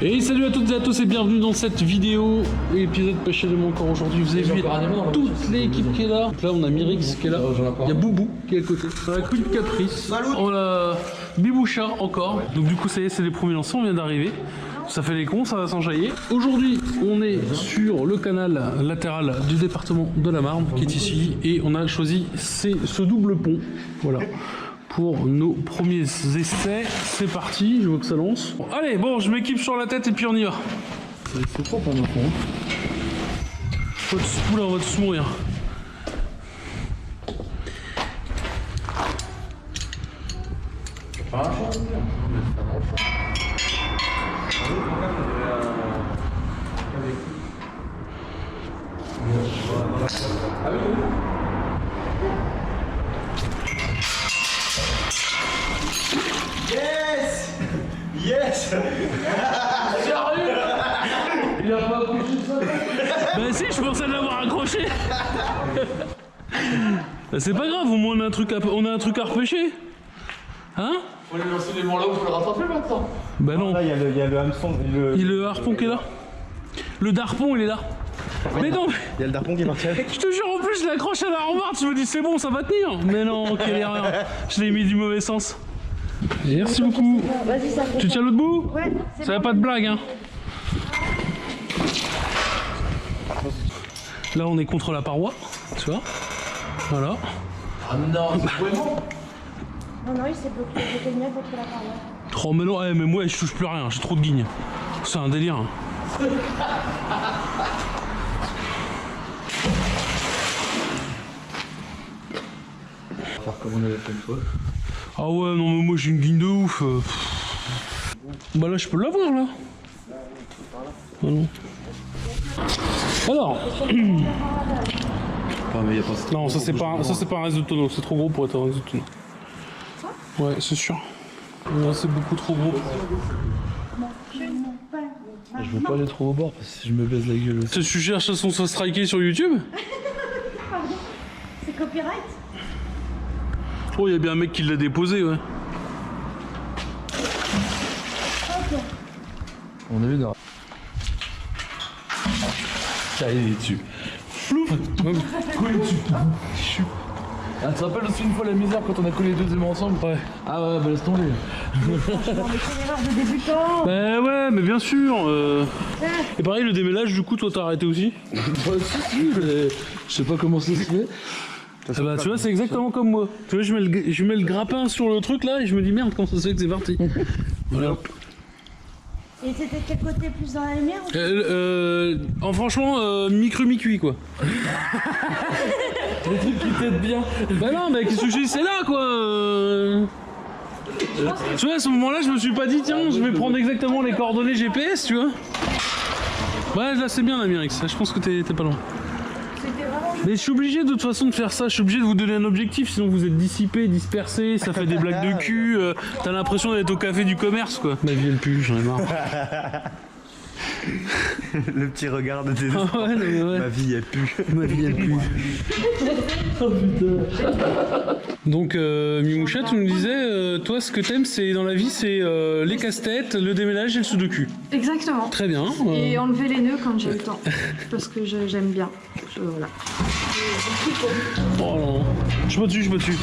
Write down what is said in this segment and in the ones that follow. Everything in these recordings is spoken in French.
Et salut à toutes et à tous et bienvenue dans cette vidéo, épisode passionnément encore aujourd'hui. Vous avez vu toute l'équipe qui est là. Donc là on a Mirix qui est là, il y a Boubou qui est à côté, on a Queen Caprice, on a Biboucha encore. Donc du coup ça y est, c'est les premiers lancers, on vient d'arriver. Ça fait les cons, ça va s'enjailler. Aujourd'hui on est sur le canal latéral du département de la Marne qui est ici. Et on a choisi ce double pont, voilà. Pour nos premiers essais, c'est parti, je vois que ça lance. Bon, allez, bon, je m'équipe sur la tête et puis on y va. C'est propre hein, maintenant. Oula, on va tous mourir. Yes. Sérieux? Il a pas accroché ça? Bah si, je pensais l'avoir accroché. Bah, c'est pas grave, au moins on a un truc à repêcher. Hein? Faut aller lancer les là où faut le rattraper maintenant. Bah non. Là, il y a le hameçon. Il y a le harpon qui est là. Le darpon il est là. Mais non. Il y a le darpon qui est parti avec. Je te jure, en plus je l'accroche à la rambarde, je me dis c'est bon, ça va tenir. Mais non, quelle erreur. Je l'ai mis du mauvais sens. Merci beaucoup. Tu tiens l'autre bout? Ouais. Ça va pas de blague hein. Là on est contre la paroi, tu vois. Voilà. Ah non, c'est vraiment. Non, il s'est bloqué le mien contre la paroi. Oh mais non, mais moi je touche plus rien, j'ai trop de guignes. C'est un délire. Hein. Faire comme on avait fait une fois. Ah ouais, non mais moi j'ai une guigne de ouf. Bah là je peux l'avoir là. Ah non. Alors. Ah, mais y a pas Non, ça c'est pas un réseau de tonneau, c'est trop gros pour être un réseau de tonneau. Ouais, c'est sûr. Non, c'est beaucoup trop gros. Je veux pas aller trop au bord parce que je me baise la gueule aussi. Tu cherches à son soit striker sur YouTube? C'est copyright? Oh, il y a bien un mec qui l'a déposé, ouais. On a vu dans. Ça il est dessus. Flou. Ah, tu te rappelles aussi une fois la misère quand on a collé les deux aimants ensemble? Ouais. Ah ouais, bah laisse tomber. Franchement, mais c'est une erreur de débutant. Bah ouais, mais bien sûr. Et pareil, le démêlage, du coup, toi t'as arrêté aussi? Bah si, mais je sais pas comment ça se fait. Ah bah tu vois, c'est exactement comme moi. Tu vois, je mets le grappin sur le truc là et je me dis merde, comment ça se fait que c'est parti? Voilà. Et c'était quel côté plus dans la lumière ou... Franchement, mi-cru, mi-cuit quoi. Les trucs qui t'aident bien. Bah non, mais qu'est-ce que je dis, c'est là quoi. Tu vois, à ce moment-là, je me suis pas dit, tiens, je vais prendre exactement les coordonnées GPS, tu vois. Ouais, là c'est bien la Mirix, je pense que t'es pas loin. C'était vraiment... Mais je suis obligé de toute façon de faire ça, je suis obligé de vous donner un objectif, sinon vous êtes dissipé, dispersé, ça fait des blagues de cul, t'as l'impression d'être au café du commerce quoi. Ma vie elle pue, j'en ai marre. Le petit regard de tes Ah ouais, non, mais ouais. Ma vie elle pue. Ma vie elle pue. Oh putain. Donc Mimoucha, tu nous disais, toi ce que t'aimes c'est dans la vie c'est les casse-têtes, le déménage et le sudoku. Exactement. Très bien. Et enlever les nœuds quand j'ai le temps. Parce que j'aime bien. Voilà. Oh non. Je me tue, je me tue.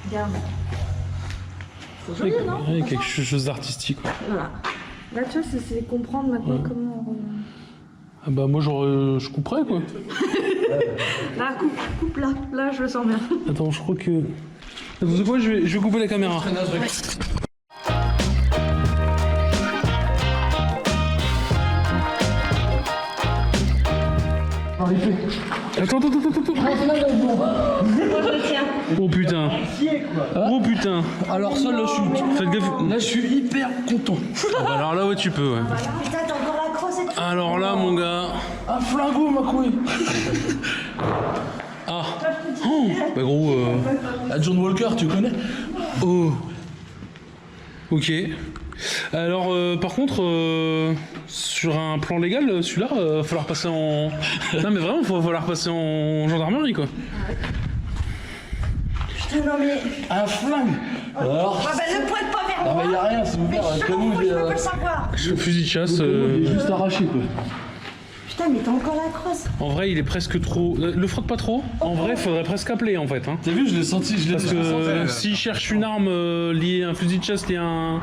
Regarde. C'est joli, non? Ouais, quelque chose d'artistique. Voilà. Là, tu vois, c'est comprendre maintenant comment... Ah bah moi je couperais quoi. Là, coupe là. Là, je le sens bien. Attends, je crois que... Attends, c'est quoi, je vais couper la caméra. Attends. Oh putain. Oh putain. Alors ça là Faites gaffe. je suis hyper content. Ah bah alors là ouais tu peux ouais. Putain, t'as encore la crosse et tout. Alors là mon gars. Un flingot ma couille. Ah. Oh. Bah gros À John Walker tu connais? Oh. Ok. Alors par contre sur un plan légal celui-là va falloir passer en... Non mais vraiment va falloir passer en gendarmerie quoi. Putain, non mais... Un flingue. Alors Ah bah ne pointe pas vers Non, mais moi. y'a rien, s'il vous plaît. Mais Comment je peux pas le savoir. Le fusil de chasse. il est juste arraché, quoi. Putain, mais t'as encore la crosse. En vrai, il est presque trop. Le frotte pas trop. En vrai, faudrait presque appeler en fait. Hein. T'as vu, je l'ai senti, je l'ai Parce que s'il cherche une arme liée à un fusil de chasse, lié à un.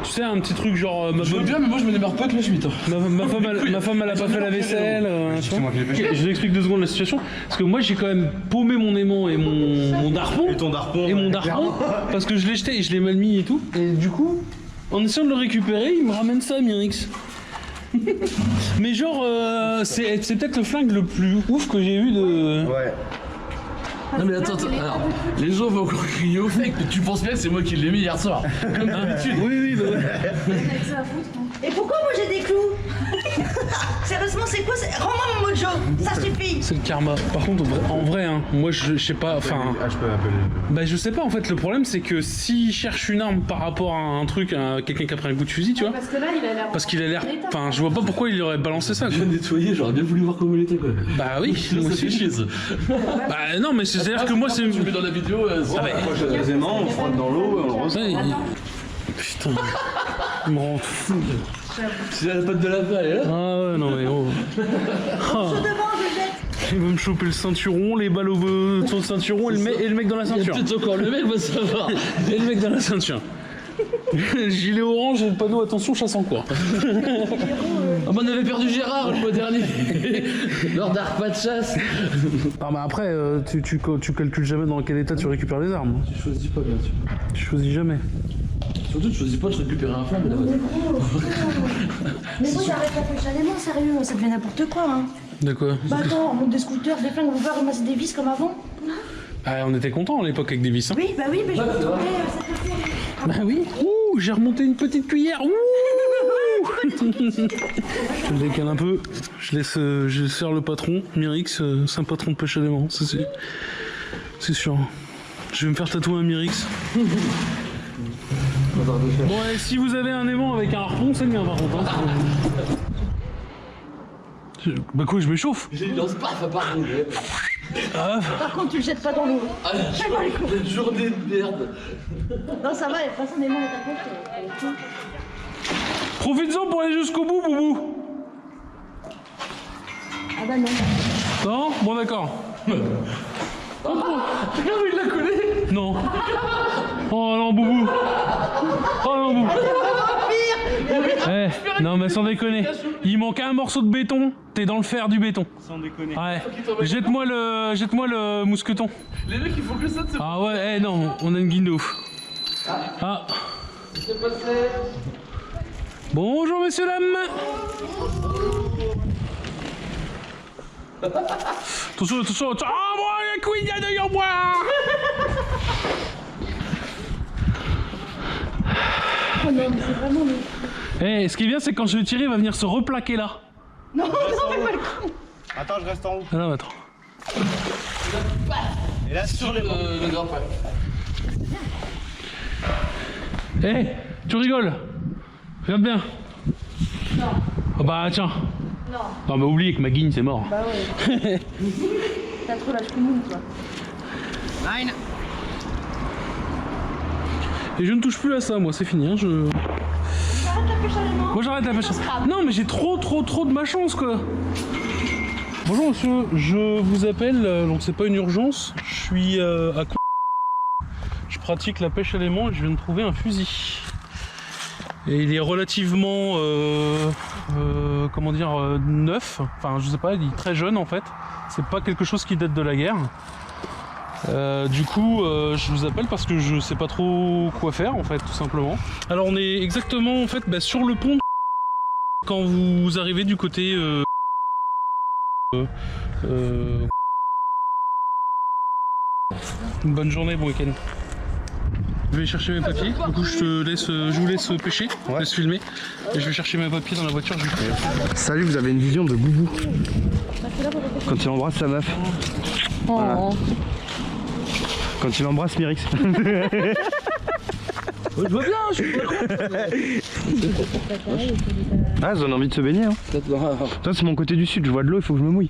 Tu sais, un petit truc genre. Je veux bien, mais moi je me démarre pas avec la Schmitt. Ma femme, elle a pas fait la vaisselle. Tu vois. Je vous explique 2 secondes la situation. Parce que moi, j'ai quand même paumé mon aimant et mon darpon. Et ton darpon. Et mon darpon. Parce que je l'ai jeté et je l'ai mal mis et tout. Et du coup, en essayant de le récupérer, il me ramène ça à Mirix. Mais genre, c'est peut-être le flingue le plus ouf que j'ai eu de. Ouais. Non mais attends, alors, les gens vont encore crier au fake, mais tu penses bien que c'est moi qui l'ai mis hier soir, comme d'habitude. Oui, bah ouais. Et pourquoi moi j'ai des clous? Sérieusement, c'est quoi? Rends-moi mon mojo, ça suffit. C'est le karma. Par contre, en vrai, hein, moi je sais pas, enfin. Ah, je peux appeler. Bah je sais pas en fait, le problème c'est que s'il cherche une arme par rapport à un truc, à quelqu'un qui a pris un coup de fusil, tu vois. Parce que là, il a l'air. Parce qu'il a l'air. Enfin, je vois pas pourquoi il aurait balancé ça. Quoi. Je vais nettoyer, j'aurais bien voulu voir comment il était quoi. Bah oui, moi Ça fait aussi. chier ça. Bah non, mais c'est-à-dire que moi c'est. Tu mets dans la vidéo, Les aimants, on frotte dans l'eau et on le ressort. Ouais, putain, il me rend fou. c'est la patte de la balle, elle est là. Ah ouais, non mais oh. Je devant, je jette. Il veut me choper le ceinturon, les balles sur le ceinturon et le mec dans la Il y a ceinture. peut-être encore le mec va savoir. Et le mec dans la ceinture. Gilet orange et le panneau attention chasse en cours. Ah bah on avait perdu Gérard le mois dernier lors d'un repas de chasse. Ah bah après, tu calcules jamais dans quel état tu récupères les armes. Tu choisis pas bien sûr. Tu choisis jamais. Surtout tu choisis pas de récupérer un flingue là-bas. Mais moi j'arrête la pêche à l'aimant, sérieux, ça devient n'importe quoi. Hein. De quoi? Bah attends, on monte des scooters, des flingues, on veut pas ramasser des vis comme avant. Ah, on était contents à l'époque avec des vis. Hein. Oui, bah oui, mais je vais retrouver cette affaire. Bah oui. Ouh, j'ai remonté une petite cuillère. Ouh. Je le décale un peu. Je sers le patron. Mirix, c'est un patron de pêche à l'aimant. Ça c'est sûr. Je vais me faire tatouer un Mirix. Bon, et si vous avez un aimant avec un harpon, c'est le mien par contre. Hein. Bah quoi, je m'échauffe. Il lance pas, ça part. Par contre, tu le jettes pas dans l'eau. Ah, la journée de merde. Non, ça va, de toute façon, les mains à ta poche. Profites-en pour aller jusqu'au bout, Boubou. Ah bah non. Non? Bon, d'accord. Regarde, il l'a collé. Non. Oh non, Boubou. Oh non, Boubou. Eh, non mais sans déconner. Il manque un morceau de béton. T'es dans le fer du béton. Sans déconner. Ouais. Jette-moi le mousqueton. Les mecs ils font que ça de se Ah ouais, non, on a une guinde de ouf. Ah. Bonjour messieurs, dames. Attention. Ah moi, la couille, il y a de boire. Oh non, mais c'est vraiment. Eh, ce qui est bien, c'est que quand je vais tirer, il va venir se replaquer là. Non, non, mais pas le con. Attends, je reste en haut. Ah non, attends. Et là, sur les le grappin. Eh, tu rigoles? Regarde bien. Non. Ah bah tiens. Non. Non bah oublie que ma guigne c'est mort. Bah ouais. T'as trop la choumoune, toi. Et je ne touche plus à ça, moi, c'est fini. Hein, Arrête la pêche à l'aimant. Moi j'arrête la pêche. Non mais j'ai trop de ma chance quoi. Bonjour monsieur, je vous appelle, donc c'est pas une urgence, je suis à je pratique la pêche à l'aimant et je viens de trouver un fusil. Et il est relativement, comment dire, neuf, enfin je sais pas, il est très jeune en fait. C'est pas quelque chose qui date de la guerre. Du coup, je vous appelle parce que je sais pas trop quoi faire en fait, tout simplement. Alors on est exactement en fait sur le pont quand vous arrivez du côté une bonne journée, bon week-end. Je vais chercher mes papiers, du coup je vous laisse pêcher, je laisse filmer, et je vais chercher mes papiers dans la voiture. Salut, vous avez une vision de Boubou quand il embrasse sa meuf. Voilà. Quand il embrasse Mirix. Je vois bien, je suis pas con. Ah, ils ont envie de se baigner. Hein. Ça, c'est mon côté du sud, je vois de l'eau, il faut que je me mouille.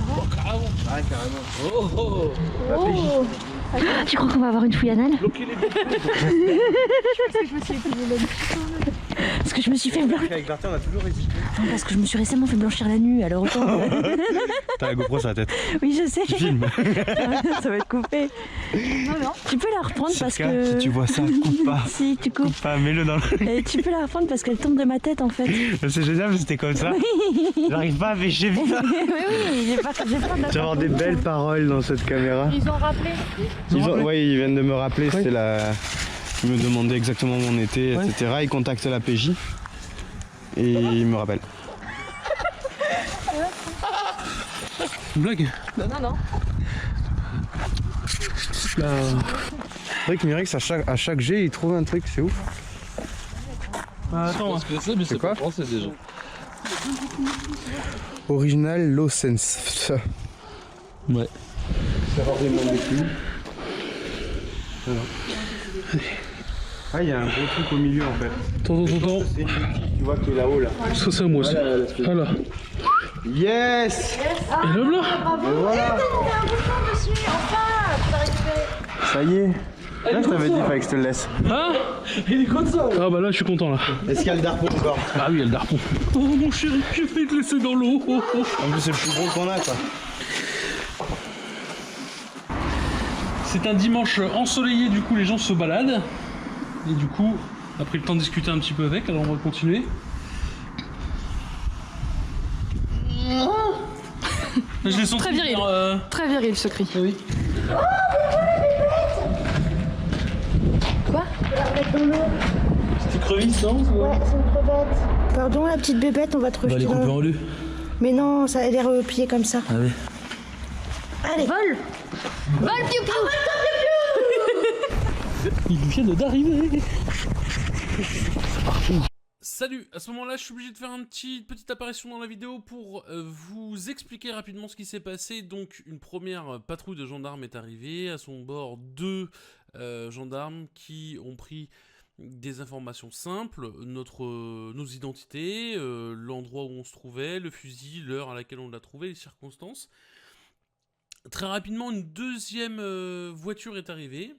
Oh, carrément. Ouais, carrément. Oh, Oh. Tu crois qu'on va avoir une fouille anale? Parce que je me suis fait blanchir. Avec Bertie, on a toujours résisté. Non, parce que je me suis récemment fait blanchir la nuit, alors autant. T'as la GoPro sur la tête. Oui, je sais. Tu filmes. Ça va être coupé. Non. Tu peux la reprendre parce que. Si tu vois ça, coupe pas. Si, tu coupes. Coupe pas, mets-le dans le. Et tu peux la reprendre parce qu'elle tombe de ma tête en fait. C'est génial, mais c'était comme ça. J'arrive pas à pêcher vite. oui, j'ai pas de la. Tu vas avoir des belles paroles dans cette caméra. Ils ont rappelé. Ouais, ils viennent de me rappeler, c'était la. Ils me demandaient exactement où on était, etc. Ils contactent la PJ et ils me rappellent. Une blague? Non. C'est vrai que Mirex, à chaque jet, il trouve un truc, c'est ouf. Attends, que c'est, mais c'est quoi pas français déjà. Original Low Sense. Ouais. Savoir des noms des clous. Ah, il y a un gros truc au milieu en fait. Attends. C'est une tu vois qui est là-haut là. Ça c'est à moi aussi. Voilà. Yes! Et le blanc. Et voilà! Ça y est! Là je t'avais dit, il fallait que je te le laisse. Hein? Il est comme ça. Ah bah là je suis content là. Est-ce qu'il y a le darpon encore? Ah oui, il y a le darpon. Oh mon chéri, je vais te laisser dans l'eau. Oh. En plus c'est le plus gros qu'on a quoi. C'est un dimanche ensoleillé, du coup les gens se baladent. Et du coup, on a pris le temps de discuter un petit peu avec, alors on va continuer. Je l'ai senti Très viril. Très viril ce cri. Ah oui. Quoi? Faut la remettre dans l'eau. C'était crevisse, non? Ouais, c'est une crevette. Pardon, la petite bébête, on va te On va rejeter les dans couper l'eau. en deux. Mais non, ça a l'air plié comme ça. Ah oui. Allez, vole! Vol piou piou. Ils viennent d'arriver. Salut, à ce moment-là, je suis obligé de faire une petite apparition dans la vidéo pour vous expliquer rapidement ce qui s'est passé. Donc, une première patrouille de gendarmes est arrivée, à son bord 2 gendarmes qui ont pris des informations simples, nos identités, l'endroit où on se trouvait, le fusil, l'heure à laquelle on l'a trouvé, les circonstances. Très rapidement, une deuxième voiture est arrivée.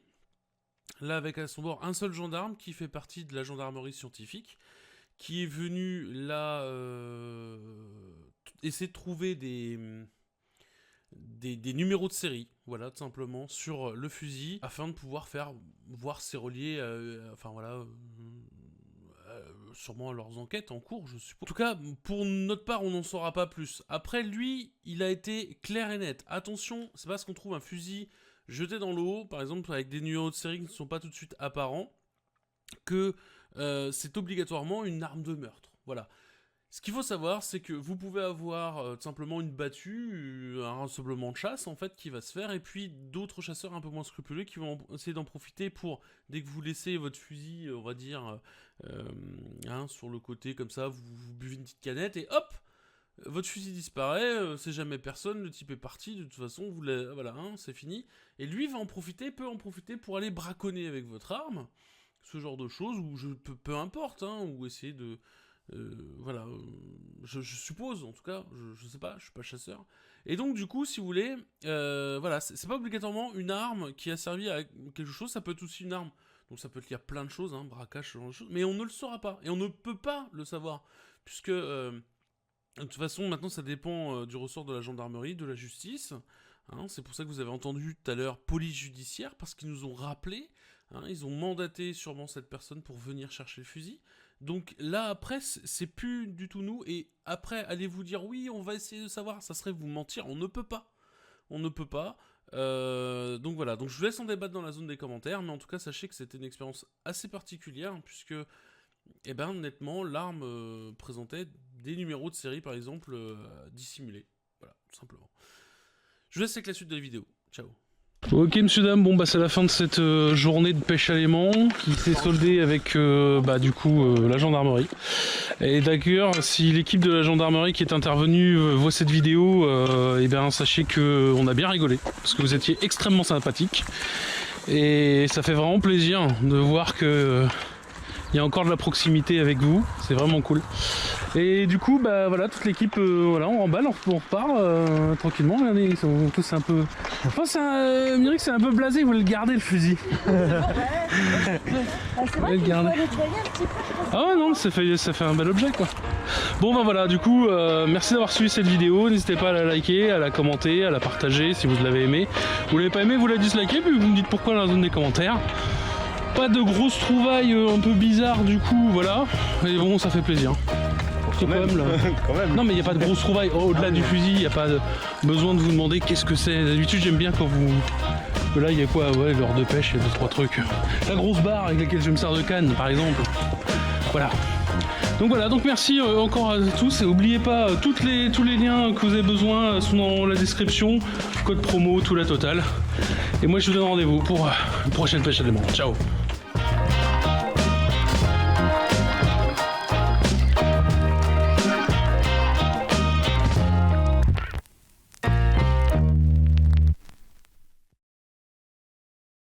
Là, avec à son bord un seul gendarme qui fait partie de la gendarmerie scientifique, qui est venu là essayer de trouver des numéros de série, voilà, tout simplement, sur le fusil, afin de pouvoir voir ses reliés, sûrement à leurs enquêtes en cours, je suppose. En tout cas, pour notre part, on n'en saura pas plus. Après, lui, il a été clair et net. Attention, c'est parce qu'on trouve un fusil jeté dans l'eau, par exemple avec des numéros de série qui ne sont pas tout de suite apparents, que c'est obligatoirement une arme de meurtre. Voilà. Ce qu'il faut savoir, c'est que vous pouvez avoir tout simplement une battue, un rassemblement de chasse en fait qui va se faire, et puis d'autres chasseurs un peu moins scrupuleux qui vont essayer d'en profiter pour, dès que vous laissez votre fusil, on va dire, sur le côté comme ça, vous buvez une petite canette et hop, votre fusil disparaît, c'est jamais personne, le type est parti, de toute façon, voilà, c'est fini. Et lui va peut en profiter pour aller braconner avec votre arme, ce genre de choses, ou peu importe, ou essayer de... je suppose, en tout cas, je sais pas, je suis pas chasseur. Et donc, du coup, si vous voulez, c'est pas obligatoirement une arme qui a servi à quelque chose, ça peut être aussi une arme. Donc ça peut être lié à plein de choses, braquage, ce genre de choses, mais on ne le saura pas, et on ne peut pas le savoir, puisque... de toute façon, maintenant, ça dépend du ressort de la gendarmerie, de la justice. C'est pour ça que vous avez entendu tout à l'heure police judiciaire, parce qu'ils nous ont rappelé, ils ont mandaté sûrement cette personne pour venir chercher le fusil. Donc là, après, c'est plus du tout nous. Et après, allez vous dire, oui, on va essayer de savoir, ça serait vous mentir. On ne peut pas. On ne peut pas. Donc voilà, donc je vous laisse en débattre dans la zone des commentaires, mais en tout cas, sachez que c'était une expérience assez particulière, puisque... honnêtement, l'arme présentait des numéros de série, par exemple, dissimulés. Voilà, tout simplement. Je vous laisse avec la suite de la vidéo. Ciao. Ok, monsieur, dame, bon, c'est la fin de cette journée de pêche à l'aimant qui s'est soldée avec, la gendarmerie. Et d'ailleurs, si l'équipe de la gendarmerie qui est intervenue voit cette vidéo, sachez qu'on a bien rigolé, parce que vous étiez extrêmement sympathique. Et ça fait vraiment plaisir de voir que... il y a encore de la proximité avec vous, c'est vraiment cool. Et du coup, bah voilà, toute l'équipe, voilà, on remballe, on repart tranquillement. Regardez, ils sont tous un peu. Je pense que Myrick, c'est un peu blasé, il voulait le garder le fusil. C'est vrai qu'il faut aller nettoyer un petit peu. Ah ouais, non, ça fait un bel objet quoi. Bon bah voilà, du coup, merci d'avoir suivi cette vidéo. N'hésitez pas à la liker, à la commenter, à la partager si vous l'avez aimé. Vous l'avez pas aimé, vous la dislikez, puis vous me dites pourquoi dans la zone des commentaires. Pas de grosses trouvailles un peu bizarres du coup, voilà. Et bon, ça fait plaisir. Quand même, là. Quand même. Non mais il n'y a pas de grosses trouvailles. Au-delà du fusil, il n'y a pas besoin de vous demander qu'est-ce que c'est. D'habitude, j'aime bien quand vous... Là, il y a quoi? Ouais, l'heure de pêche, il y a 2-3 trucs. La grosse barre avec laquelle je me sers de canne, par exemple. Voilà. Donc voilà, donc merci encore à tous. Et n'oubliez pas, tous les liens que vous avez besoin sont dans la description. Code promo, tout la totale. Et moi, je vous donne rendez-vous pour une prochaine pêche à l'aimant. Ciao.